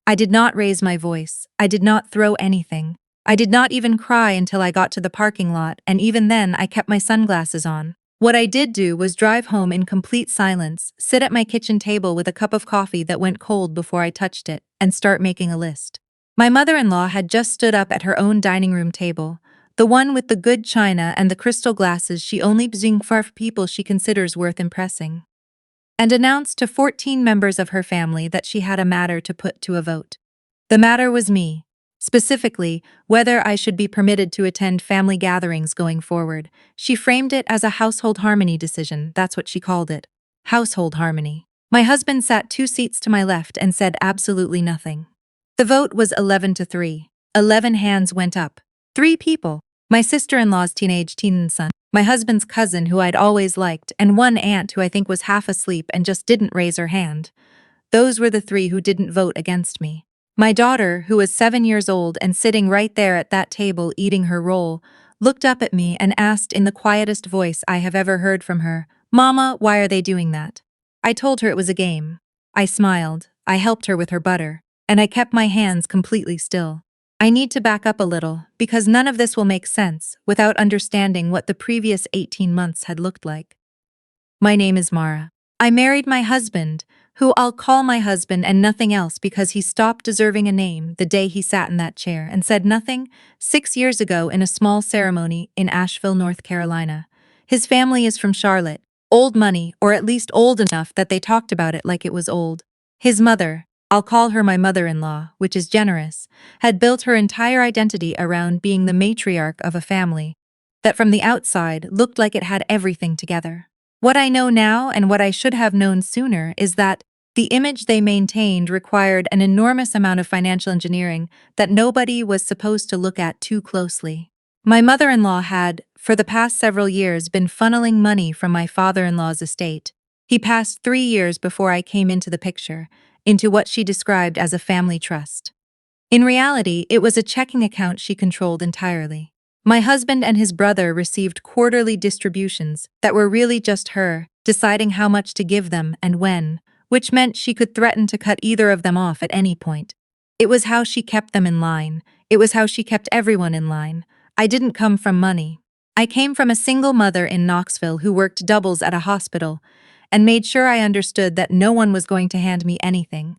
I did not raise my voice. I did not throw anything. I did not even cry until I got to the parking lot, and even then I kept my sunglasses on. What I did do was drive home in complete silence, sit at my kitchen table with a cup of coffee that went cold before I touched it, and start making a list. My mother-in-law had just stood up at her own dining room table, the one with the good china and the crystal glasses she only brings for people she considers worth impressing, and announced to 14 members of her family that she had a matter to put to a vote. The matter was me. Specifically, whether I should be permitted to attend family gatherings going forward. She framed it as a household harmony decision, that's what she called it. Household harmony. My husband sat 2 seats to my left and said absolutely nothing. The vote was 11-3. 11 hands went up. 3 people. My sister-in-law's teenage teen son, my husband's cousin who I'd always liked, and one aunt who I think was half asleep and just didn't raise her hand. Those were the 3 who didn't vote against me. My daughter, who was 7 years old and sitting right there at that table eating her roll, looked up at me and asked in the quietest voice I have ever heard from her, "Mama, why are they doing that?" I told her it was a game. I smiled, I helped her with her butter, and I kept my hands completely still. I need to back up a little, because none of this will make sense without understanding what the previous 18 months had looked like. My name is Mara. I married my husband, who I'll call my husband and nothing else because he stopped deserving a name the day he sat in that chair and said nothing, 6 years ago in a small ceremony in Asheville, North Carolina. His family is from Charlotte, old money, or at least old enough that they talked about it like it was old. His mother, I'll call her my mother-in-law, which is generous, had built her entire identity around being the matriarch of a family that from the outside looked like it had everything together. What I know now and what I should have known sooner is that the image they maintained required an enormous amount of financial engineering that nobody was supposed to look at too closely. My mother-in-law had, for the past several years, been funneling money from my father-in-law's estate. He passed 3 years before I came into the picture, into what she described as a family trust. In reality, it was a checking account she controlled entirely. My husband and his brother received quarterly distributions that were really just her, deciding how much to give them and when, which meant she could threaten to cut either of them off at any point. It was how she kept them in line. It was how she kept everyone in line. I didn't come from money. I came from a single mother in Knoxville who worked doubles at a hospital and made sure I understood that no one was going to hand me anything.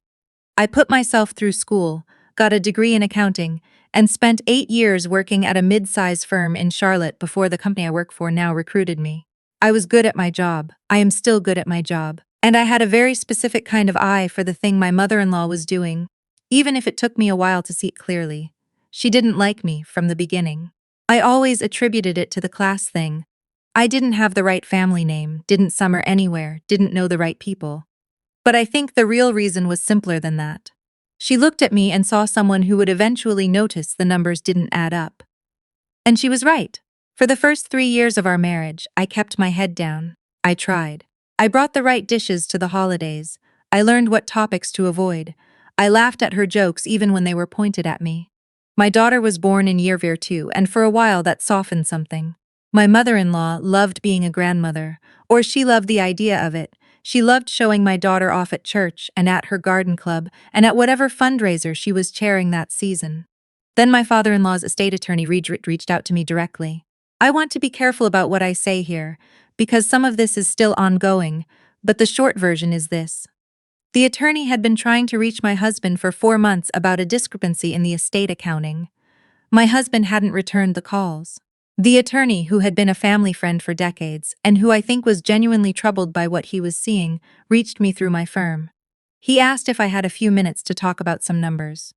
I put myself through school, got a degree in accounting, and spent 8 years working at a mid-size firm in Charlotte before the company I work for now recruited me. I was good at my job. I am still good at my job. And I had a very specific kind of eye for the thing my mother-in-law was doing, even if it took me a while to see it clearly. She didn't like me from the beginning. I always attributed it to the class thing. I didn't have the right family name, didn't summer anywhere, didn't know the right people. But I think the real reason was simpler than that. She looked at me and saw someone who would eventually notice the numbers didn't add up. And she was right. For the first 3 years of our marriage, I kept my head down. I tried. I brought the right dishes to the holidays. I learned what topics to avoid. I laughed at her jokes even when they were pointed at me. My daughter was born in year 2, and for a while that softened something. My mother-in-law loved being a grandmother, or she loved the idea of it. She loved showing my daughter off at church and at her garden club and at whatever fundraiser she was chairing that season. Then my father-in-law's estate attorney reached out to me directly. I want to be careful about what I say here, because some of this is still ongoing, but the short version is this. The attorney had been trying to reach my husband for 4 months about a discrepancy in the estate accounting. My husband hadn't returned the calls. The attorney, who had been a family friend for decades, and who I think was genuinely troubled by what he was seeing, reached me through my firm. He asked if I had a few minutes to talk about some numbers.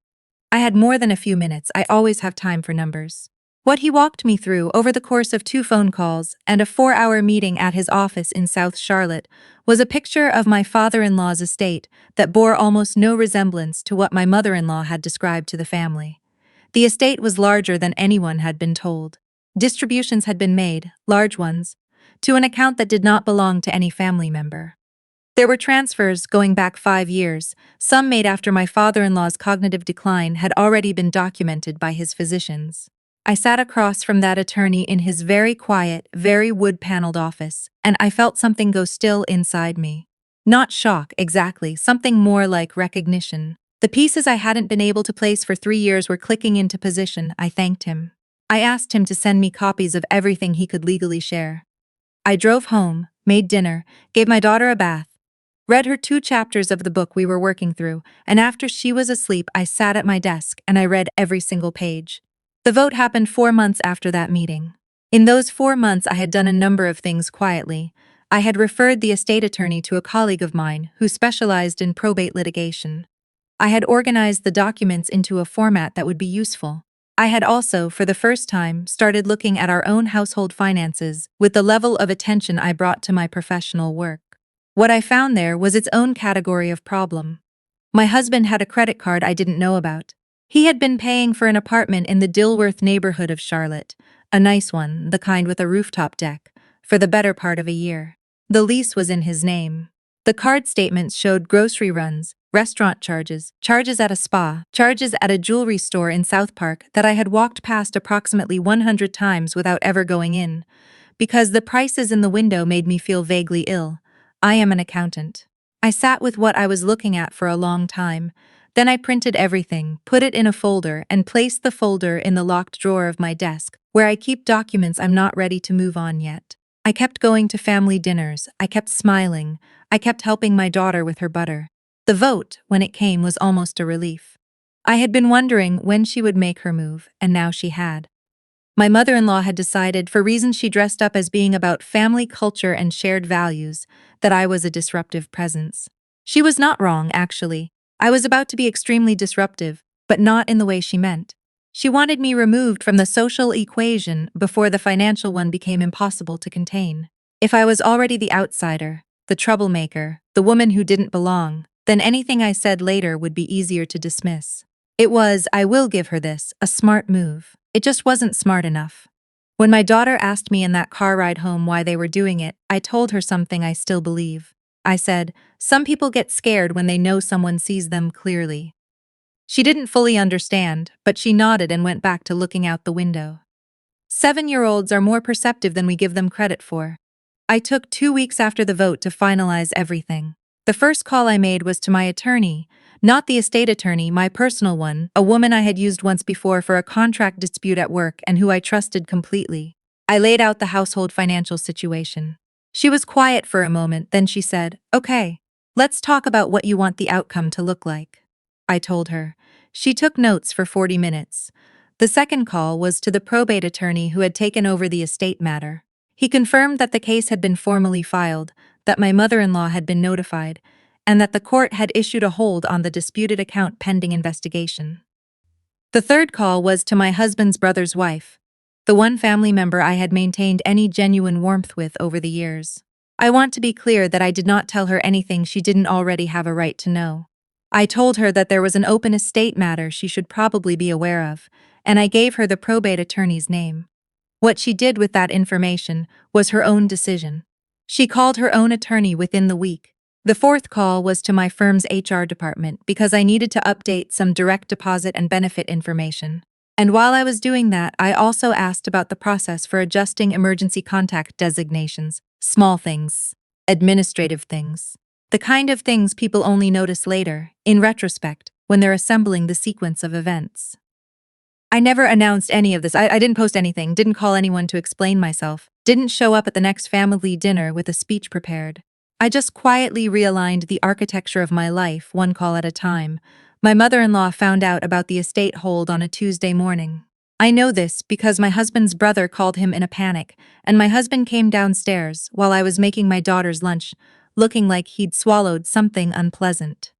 I had more than a few minutes. I always have time for numbers. What he walked me through over the course of 2 phone calls and a 4-hour meeting at his office in South Charlotte was a picture of my father-in-law's estate that bore almost no resemblance to what my mother-in-law had described to the family. The estate was larger than anyone had been told. Distributions had been made, large ones, to an account that did not belong to any family member. There were transfers going back 5 years, some made after my father-in-law's cognitive decline had already been documented by his physicians. I sat across from that attorney in his very quiet, very wood-paneled office, and I felt something go still inside me. Not shock, exactly, something more like recognition. The pieces I hadn't been able to place for 3 years were clicking into position. I thanked him. I asked him to send me copies of everything he could legally share. I drove home, made dinner, gave my daughter a bath, read her 2 chapters of the book we were working through, and after she was asleep, I sat at my desk and I read every single page. The vote happened 4 months after that meeting. In those 4 months, I had done a number of things quietly. I had referred the estate attorney to a colleague of mine who specialized in probate litigation. I had organized the documents into a format that would be useful. I had also, for the first time, started looking at our own household finances with the level of attention I brought to my professional work. What I found there was its own category of problem. My husband had a credit card I didn't know about. He had been paying for an apartment in the Dilworth neighborhood of Charlotte, a nice one, the kind with a rooftop deck, for the better part of a year. The lease was in his name. The card statements showed grocery runs, restaurant charges, charges at a spa, charges at a jewelry store in South Park that I had walked past approximately 100 times without ever going in, because the prices in the window made me feel vaguely ill. I am an accountant. I sat with what I was looking at for a long time. Then I printed everything, put it in a folder, and placed the folder in the locked drawer of my desk, where I keep documents I'm not ready to move on yet. I kept going to family dinners, I kept smiling, I kept helping my daughter with her butter. The vote, when it came, was almost a relief. I had been wondering when she would make her move, and now she had. My mother-in-law had decided, for reasons she dressed up as being about family culture and shared values, that I was a disruptive presence. She was not wrong, actually. I was about to be extremely disruptive, but not in the way she meant. She wanted me removed from the social equation before the financial one became impossible to contain. If I was already the outsider, the troublemaker, the woman who didn't belong, then anything I said later would be easier to dismiss. It was, I will give her this, a smart move. It just wasn't smart enough. When my daughter asked me in that car ride home why they were doing it, I told her something I still believe. I said, some people get scared when they know someone sees them clearly. She didn't fully understand, but she nodded and went back to looking out the window. 7-year-olds are more perceptive than we give them credit for. I took 2 weeks after the vote to finalize everything. The first call I made was to my attorney, not the estate attorney, my personal one, a woman I had used once before for a contract dispute at work and who I trusted completely. I laid out the household financial situation. She was quiet for a moment, then she said, "Okay, let's talk about what you want the outcome to look like." I told her. She took notes for 40 minutes. The second call was to the probate attorney who had taken over the estate matter. He confirmed that the case had been formally filed, that my mother-in-law had been notified, and that the court had issued a hold on the disputed account pending investigation. The third call was to my husband's brother's wife, the one family member I had maintained any genuine warmth with over the years. I want to be clear that I did not tell her anything she didn't already have a right to know. I told her that there was an open estate matter she should probably be aware of, and I gave her the probate attorney's name. What she did with that information was her own decision. She called her own attorney within the week. The fourth call was to my firm's HR department because I needed to update some direct deposit and benefit information. And while I was doing that, I also asked about the process for adjusting emergency contact designations, small things, administrative things. The kind of things people only notice later, in retrospect, when they're assembling the sequence of events. I never announced any of this. I didn't post anything, didn't call anyone to explain myself, didn't show up at the next family dinner with a speech prepared. I just quietly realigned the architecture of my life, one call at a time. My mother-in-law found out about the estate hold on a Tuesday morning. I know this because my husband's brother called him in a panic, and my husband came downstairs while I was making my daughter's lunch, looking like he'd swallowed something unpleasant.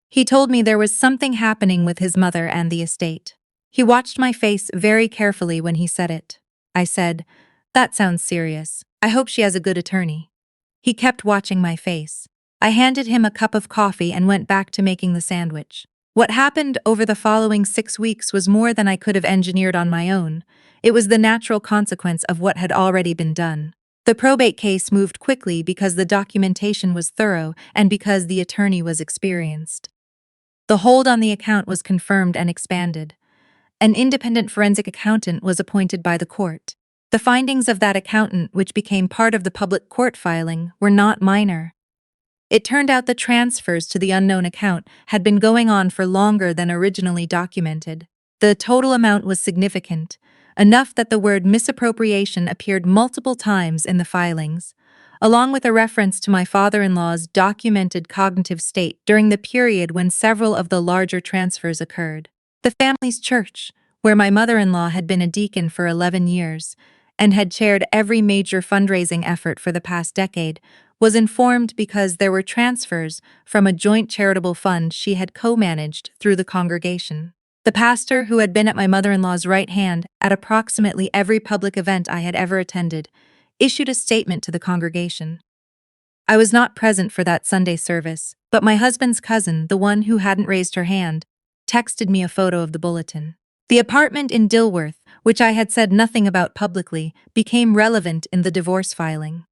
He told me there was something happening with his mother and the estate. He watched my face very carefully when he said it. I said, "That sounds serious. I hope she has a good attorney." He kept watching my face. I handed him a cup of coffee and went back to making the sandwich. What happened over the following 6 weeks was more than I could have engineered on my own. It was the natural consequence of what had already been done. The probate case moved quickly because the documentation was thorough and because the attorney was experienced. The hold on the account was confirmed and expanded. An independent forensic accountant was appointed by the court. The findings of that accountant, which became part of the public court filing, were not minor. It turned out the transfers to the unknown account had been going on for longer than originally documented. The total amount was significant, enough that the word misappropriation appeared multiple times in the filings, along with a reference to my father-in-law's documented cognitive state during the period when several of the larger transfers occurred. The family's church, where my mother-in-law had been a deacon for 11 years and had chaired every major fundraising effort for the past decade, was informed because there were transfers from a joint charitable fund she had co-managed through the congregation. The pastor, who had been at my mother-in-law's right hand at approximately every public event I had ever attended, issued a statement to the congregation. I was not present for that Sunday service, but my husband's cousin, the one who hadn't raised her hand, texted me a photo of the bulletin. The apartment in Dilworth, which I had said nothing about publicly, became relevant in the divorce filing.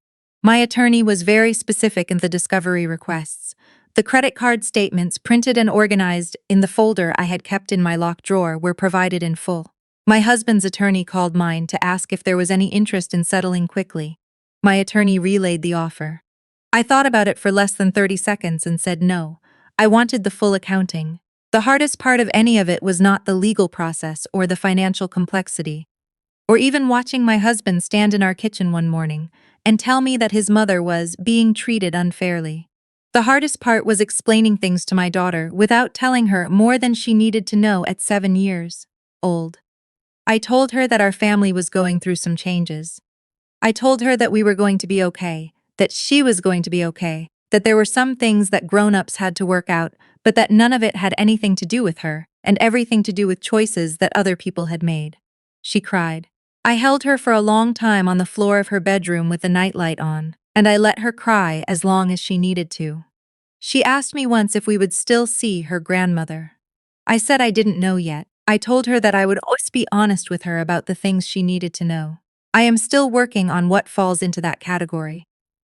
My attorney was very specific in the discovery requests. The credit card statements printed and organized in the folder I had kept in my locked drawer were provided in full. My husband's attorney called mine to ask if there was any interest in settling quickly. My attorney relayed the offer. I thought about it for less than 30 seconds and said no. I wanted the full accounting. The hardest part of any of it was not the legal process or the financial complexity, or even watching my husband stand in our kitchen one morning and tell me that his mother was being treated unfairly. The hardest part was explaining things to my daughter without telling her more than she needed to know at 7 years old. I told her that our family was going through some changes. I told her that we were going to be okay, that she was going to be okay, that there were some things that grown-ups had to work out, but that none of it had anything to do with her, and everything to do with choices that other people had made. She cried. I held her for a long time on the floor of her bedroom with the nightlight on, and I let her cry as long as she needed to. She asked me once if we would still see her grandmother. I said I didn't know yet. I told her that I would always be honest with her about the things she needed to know. I am still working on what falls into that category.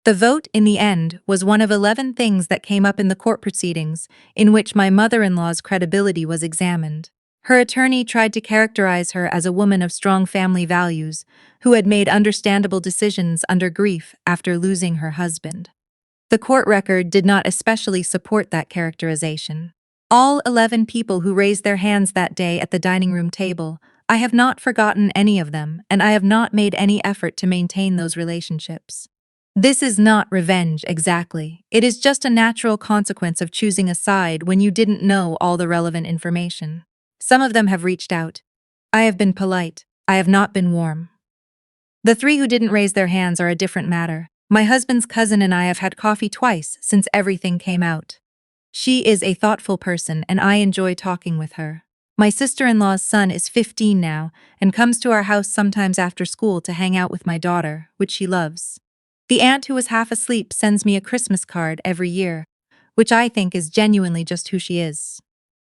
The vote, in the end, was one of 11 things that came up in the court proceedings in which my mother-in-law's credibility was examined. Her attorney tried to characterize her as a woman of strong family values who had made understandable decisions under grief after losing her husband. The court record did not especially support that characterization. All 11 people who raised their hands that day at the dining room table, I have not forgotten any of them, and I have not made any effort to maintain those relationships. This is not revenge exactly. It is just a natural consequence of choosing a side when you didn't know all the relevant information. Some of them have reached out. I have been polite. I have not been warm. The 3 who didn't raise their hands are a different matter. My husband's cousin and I have had coffee twice since everything came out. She is a thoughtful person and I enjoy talking with her. My sister-in-law's son is 15 now and comes to our house sometimes after school to hang out with my daughter, which she loves. The aunt who was half asleep sends me a Christmas card every year, which I think is genuinely just who she is.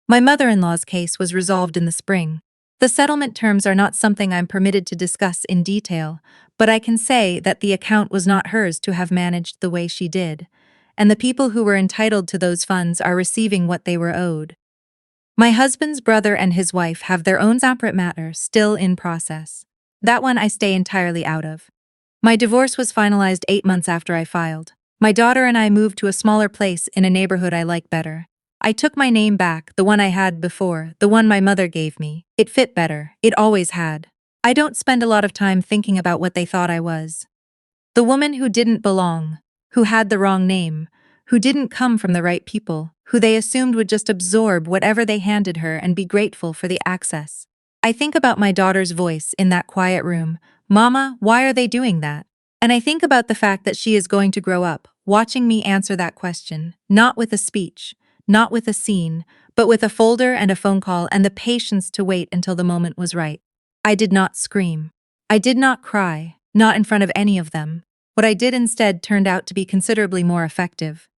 My mother-in-law's case was resolved in the spring. The settlement terms are not something I'm permitted to discuss in detail, but I can say that the account was not hers to have managed the way she did, and the people who were entitled to those funds are receiving what they were owed. My husband's brother and his wife have their own separate matter still in process. That one I stay entirely out of. My divorce was finalized 8 months after I filed. My daughter and I moved to a smaller place in a neighborhood I like better. I took my name back, the one I had before, the one my mother gave me. It fit better. It always had. I don't spend a lot of time thinking about what they thought I was. The woman who didn't belong, who had the wrong name, who didn't come from the right people, who they assumed would just absorb whatever they handed her and be grateful for the access. I think about my daughter's voice in that quiet room. Mama, why are they doing that? And I think about the fact that she is going to grow up, watching me answer that question, not with a speech, not with a scene, but with a folder and a phone call and the patience to wait until the moment was right. I did not scream. I did not cry, not in front of any of them. What I did instead turned out to be considerably more effective.